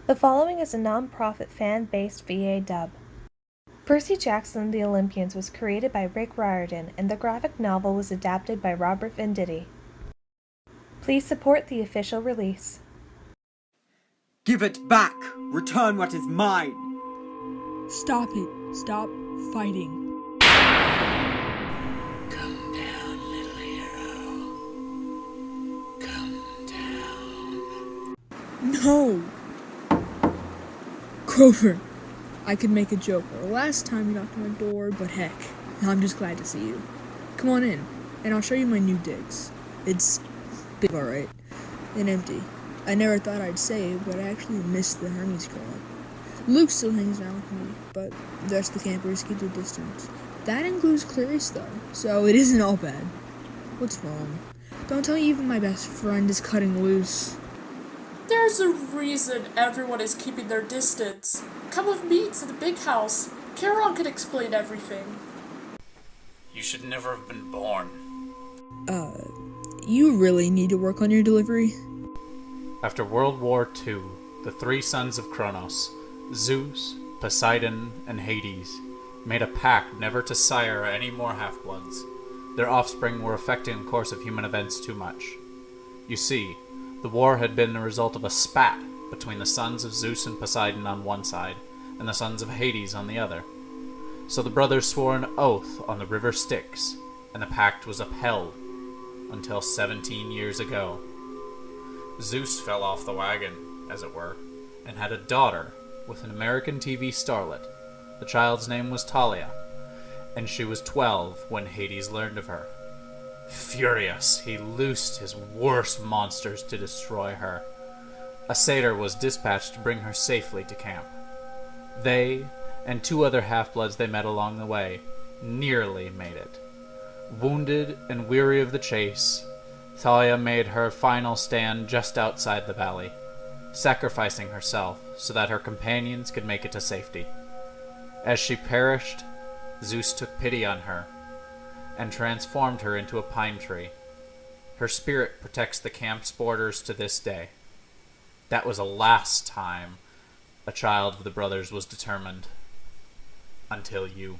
The following is a non-profit fan-based VA dub. Percy Jackson and the Olympians was created by Rick Riordan, and the graphic novel was adapted by Robert Venditti. Please support the official release. Give it back! Return what is mine! Stop it. Stop fighting. Come down, little hero. Come down. No! Grover, I could make a joke the last time you knocked on my door, but heck, I'm just glad to see you. Come on in, and I'll show you my new digs. It's big, alright, and empty. I never thought I'd say it, but I actually miss the Hermes co-op. Luke still hangs out with me, but the rest of the campers keep their distance. That includes Clarice, though, so it isn't all bad. What's wrong? Don't tell me even my best friend is cutting loose. There's a reason everyone is keeping their distance. Come with me to the big house. Charon can explain everything. You should never have been born. You really need to work on your delivery? After World War II, the three sons of Kronos, Zeus, Poseidon, and Hades, made a pact never to sire any more half-bloods. Their offspring were affecting the course of human events too much. You see, the war had been the result of a spat between the sons of Zeus and Poseidon on one side, and the sons of Hades on the other. So the brothers swore an oath on the river Styx, and the pact was upheld, until 17 years ago. Zeus fell off the wagon, as it were, and had a daughter with an American TV starlet. The child's name was Talia, and she was 12 when Hades learned of her. Furious, he loosed his worst monsters to destroy her. A satyr was dispatched to bring her safely to camp. They, and two other half-bloods they met along the way, nearly made it. Wounded and weary of the chase, Thalia made her final stand just outside the valley, sacrificing herself so that her companions could make it to safety. As she perished, Zeus took pity on her and transformed her into a pine tree. Her spirit protects the camp's borders to this day. That was the last time a child of the brothers was determined. Until you.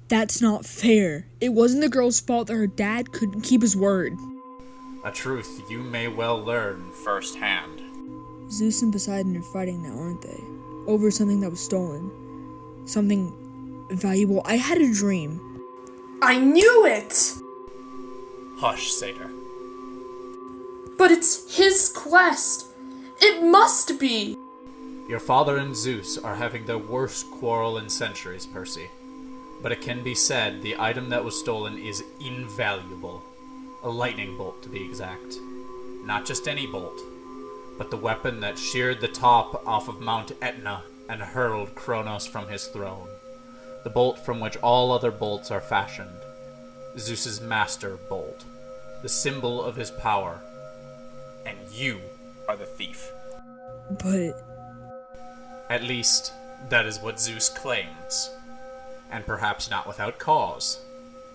That's not fair. It wasn't the girl's fault that her dad couldn't keep his word. A truth you may well learn firsthand. Zeus and Poseidon are fighting now, aren't they? Over something that was stolen. Something valuable. I had a dream. I knew it! Hush, satyr. But it's his quest. It must be! Your father and Zeus are having their worst quarrel in centuries, Percy. But it can be said the item that was stolen is invaluable. A lightning bolt, to be exact. Not just any bolt, but the weapon that sheared the top off of Mount Etna and hurled Kronos from his throne. The bolt from which all other bolts are fashioned. Zeus's master bolt. The symbol of his power. And you are the thief. But... At least, that is what Zeus claims. And perhaps not without cause.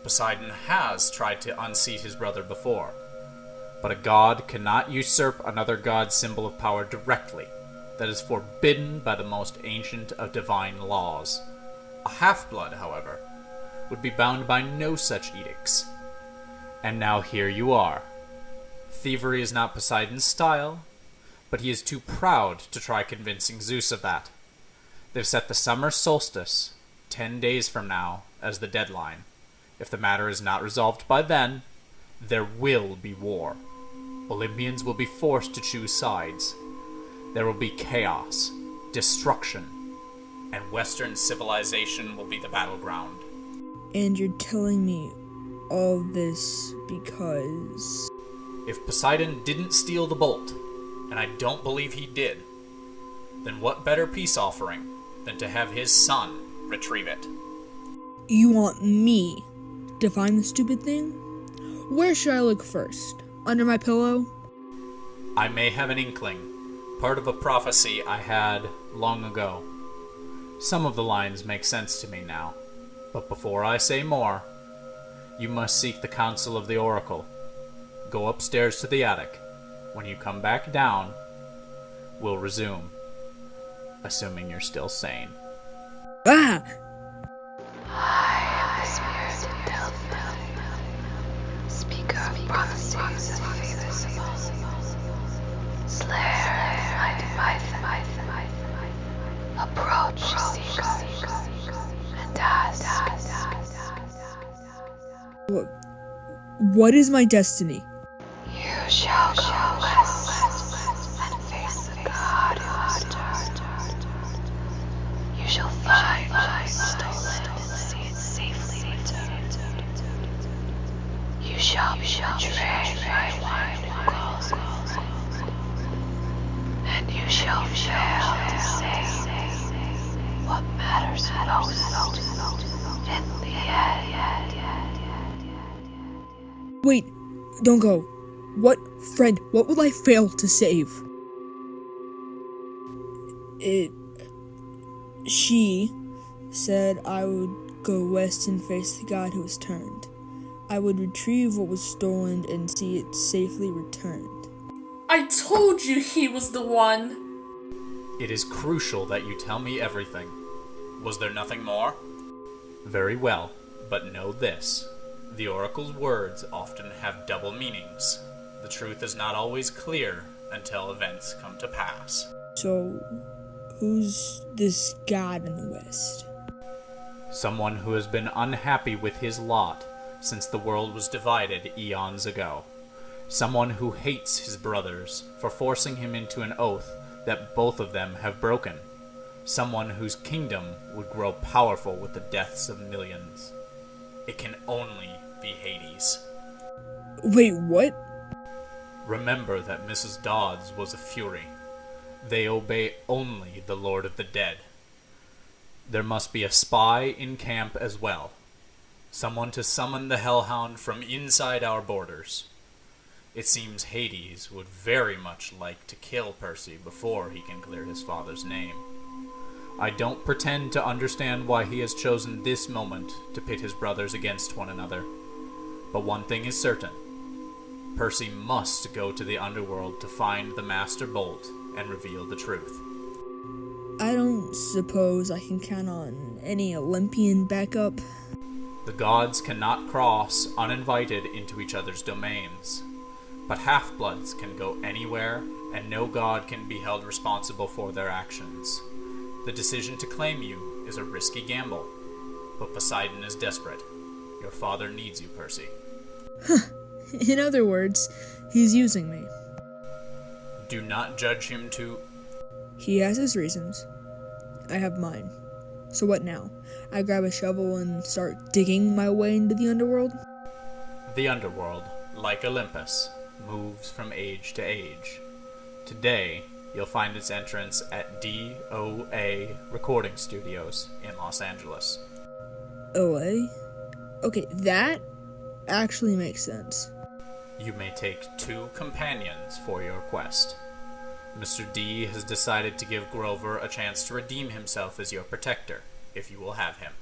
Poseidon has tried to unseat his brother before. But a god cannot usurp another god's symbol of power directly. That is forbidden by the most ancient of divine laws. A half-blood, however, would be bound by no such edicts. And now here you are. Thievery is not Poseidon's style, but he is too proud to try convincing Zeus of that. They've set the summer solstice, 10 days from now, as the deadline. If the matter is not resolved by then, there will be war. Olympians will be forced to choose sides. There will be chaos, destruction, and Western civilization will be the battleground. And you're telling me all this because... If Poseidon didn't steal the bolt, and I don't believe he did, then what better peace offering than to have his son retrieve it? You want me to find the stupid thing? Where should I look first? Under my pillow? I may have an inkling, part of a prophecy I had long ago. Some of the lines make sense to me now, but before I say more, you must seek the counsel of the oracle. Go upstairs to the attic. When you come back down, will resume, assuming you're still sane. Ah! I am the spirit of Delphi, speaker of prophecies of fearless slayer of mighty Python, approach seeker, and ask. What is my destiny? You shall go west and face the god who has turned. You shall find what is stolen and see it safely returned. You shall be betrayed by one who calls you friend, and you shall fail to say what matters most in the end. Wait, don't go. What friend? What will I fail to save? She said I would go west and face the god who was turned. I would retrieve what was stolen and see it safely returned. I told you he was the one. It is crucial that you tell me everything. Was there nothing more? Very well, but know this. The oracle's words often have double meanings. The truth is not always clear until events come to pass. So, who's this god in the west? Someone who has been unhappy with his lot since the world was divided eons ago. Someone who hates his brothers for forcing him into an oath that both of them have broken. Someone whose kingdom would grow powerful with the deaths of millions. It can only be Hades. Wait, what? Remember that Mrs. Dodds was a fury. They obey only the Lord of the Dead. There must be a spy in camp as well. Someone to summon the Hellhound from inside our borders. It seems Hades would very much like to kill Percy before he can clear his father's name. I don't pretend to understand why he has chosen this moment to pit his brothers against one another. But one thing is certain. Percy must go to the underworld to find the Master Bolt and reveal the truth. I don't suppose I can count on any Olympian backup. The gods cannot cross uninvited into each other's domains. But half-bloods can go anywhere, and no god can be held responsible for their actions. The decision to claim you is a risky gamble, but Poseidon is desperate. Your father needs you, Percy. In other words, he's using me. Do not judge him too. He has his reasons. I have mine. So what now? I grab a shovel and start digging my way into the underworld? The underworld, like Olympus, moves from age to age. Today, you'll find its entrance at DOA Recording Studios in Los Angeles. OA? Okay, that actually makes sense. You may take 2 companions for your quest. Mr. D has decided to give Grover a chance to redeem himself as your protector, if you will have him.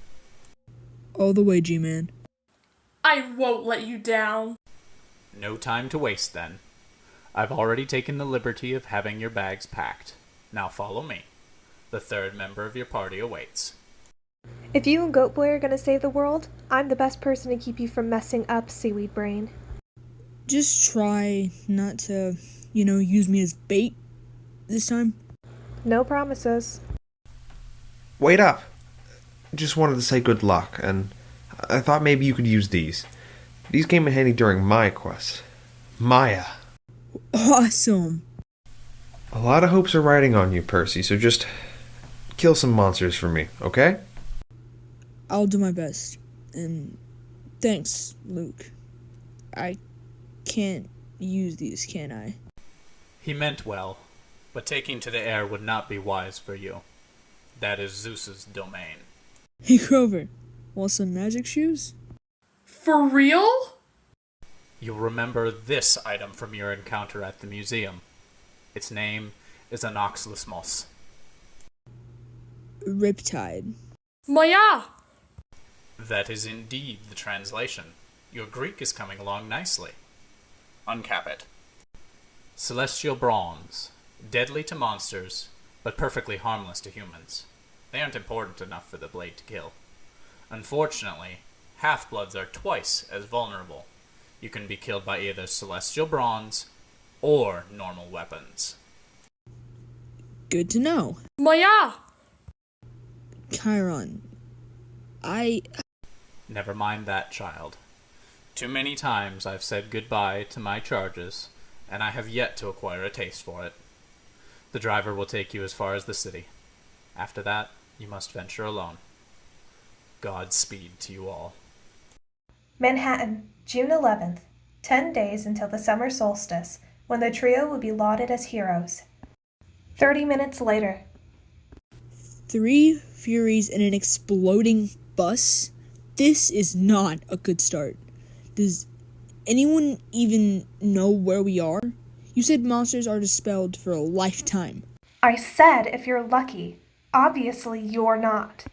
All the way, G-Man. I won't let you down. No time to waste, then. I've already taken the liberty of having your bags packed. Now follow me. The 3rd member of your party awaits. If you and Goat Boy are gonna save the world, I'm the best person to keep you from messing up, Seaweed Brain. Just try not to, use me as bait this time. No promises. Wait up. Just wanted to say good luck, and I thought maybe you could use these. These came in handy during my quest. Maya. Awesome. A lot of hopes are riding on you, Percy, so just kill some monsters for me, okay? I'll do my best. And thanks, Luke. I can't use these, can I? He meant well, but taking to the air would not be wise for you. That is Zeus's domain. Hey, Grover. Want some magic shoes? For real? You'll remember this item from your encounter at the museum. Its name is Anoxlismos. Riptide. Maya! That is indeed the translation. Your Greek is coming along nicely. Uncap it. Celestial bronze, Deadly to monsters, but perfectly harmless to humans. They aren't important enough for the blade to kill. Unfortunately, half-bloods are twice as vulnerable. You can be killed by either celestial bronze or normal weapons. Good to know. Maya! Chiron, Never mind that, child. Too many times I've said goodbye to my charges, and I have yet to acquire a taste for it. The driver will take you as far as the city. After that, you must venture alone. Godspeed to you all. Manhattan, June 11th. 10 days until the summer solstice, when the trio will be lauded as heroes. 30 minutes later. 3 Furies in an exploding bus? This is not a good start. Does anyone even know where we are? You said monsters are dispelled for a lifetime. I said if you're lucky. Obviously you're not.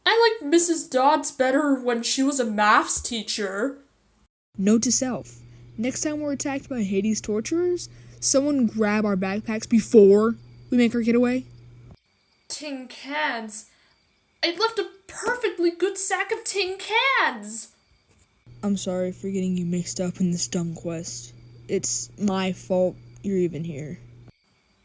I liked Mrs. Dodds better when she was a maths teacher. Note to self, next time we're attacked by Hades' torturers, someone grab our backpacks before we make our getaway. Tin cans. I left a perfectly good sack of tin cans. I'm sorry for getting you mixed up in this dumb quest. It's my fault you're even here.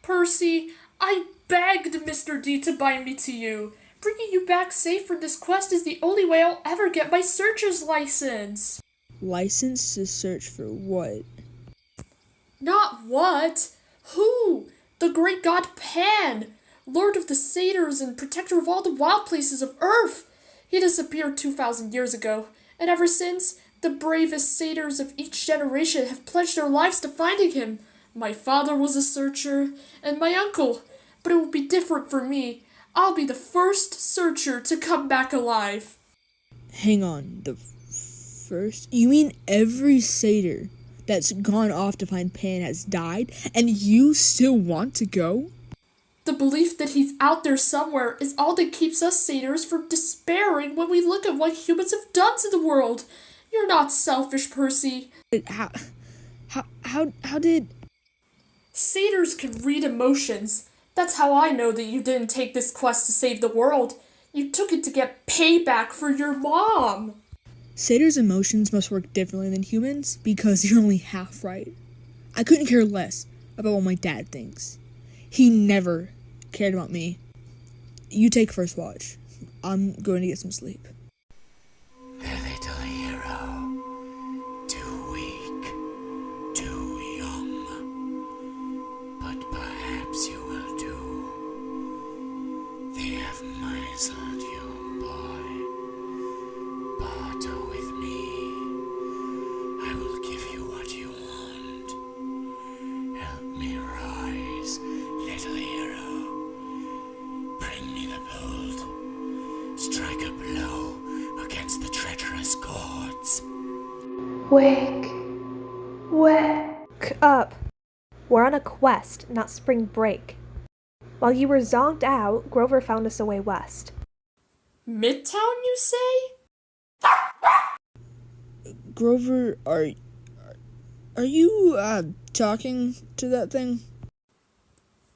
Percy, I begged Mr. D to bind me to you. Bringing you back safe for this quest is the only way I'll ever get my searcher's license. License to search for what? Not what? Who? The great god Pan, lord of the satyrs and protector of all the wild places of Earth. He disappeared 2,000 years ago, and ever since, the bravest satyrs of each generation have pledged their lives to finding him. My father was a searcher, and my uncle, but it will be different for me. I'll be the first searcher to come back alive. Hang on, the first? You mean every satyr that's gone off to find Pan has died, and you still want to go? The belief that he's out there somewhere is all that keeps us satyrs from despairing when we look at what humans have done to the world. You're not selfish, Percy. How did... Satyrs can read emotions. That's how I know that you didn't take this quest to save the world. You took it to get payback for your mom. Satyrs' emotions must work differently than humans because you're only half right. I couldn't care less about what my dad thinks. He never cared about me. You take first watch. I'm going to get some sleep. The little hero. Too weak. Too young. But perhaps you will do. They have misled you, boy. Barter with me. I will give you what you want. Help me rise, little hero. Bring me the bolt. Strike a blow against the treacherous gods. Wake up. We're on a quest, not spring break. While you were zonked out, Grover found us a way west. Midtown, you say? Grover, are you, talking to that thing?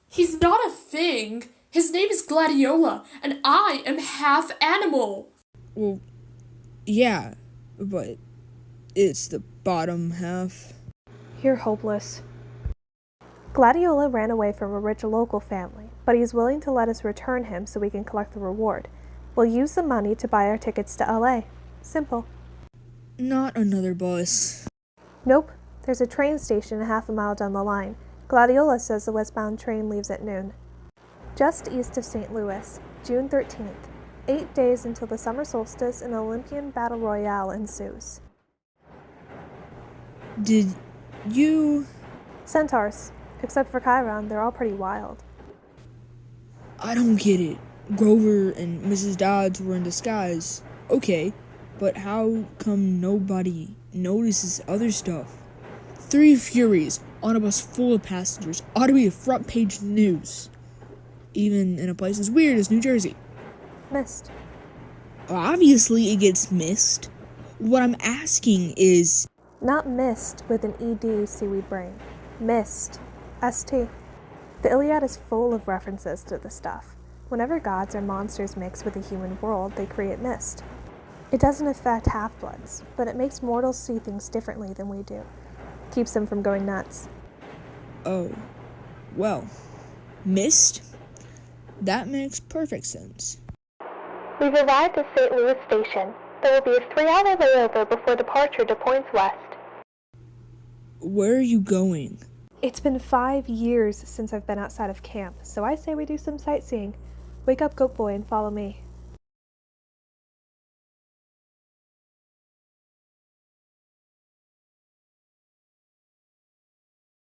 He's not a thing. His name is Gladiola, and I am half animal. Well, yeah, but it's the bottom half. You're hopeless. Gladiola ran away from a rich local family, but he's willing to let us return him so we can collect the reward. We'll use the money to buy our tickets to LA. Simple. Not another bus. Nope. There's a train station a half a mile down the line. Gladiola says the westbound train leaves at noon. Just east of St. Louis, June 13th. 8 days until the summer solstice, an Olympian battle royale ensues. Did you... Centaurs. Except for Chiron, they're all pretty wild. I don't get it. Grover and Mrs. Dodds were in disguise. Okay, but how come nobody notices other stuff? 3 Furies on a bus full of passengers ought to be a front page news. Even in a place as weird as New Jersey. Missed. Obviously it gets missed. What I'm asking is... Not missed with an ED, seaweed brain. Missed. ST. The Iliad is full of references to this stuff. Whenever gods or monsters mix with the human world, they create mist. It doesn't affect half-bloods, but it makes mortals see things differently than we do. Keeps them from going nuts. Oh, well, mist? That makes perfect sense. We've arrived at St. Louis Station. There will be a 3-hour layover before departure to points west. Where are you going? It's been 5 years since I've been outside of camp, so I say we do some sightseeing. Wake up, Goat Boy, and follow me.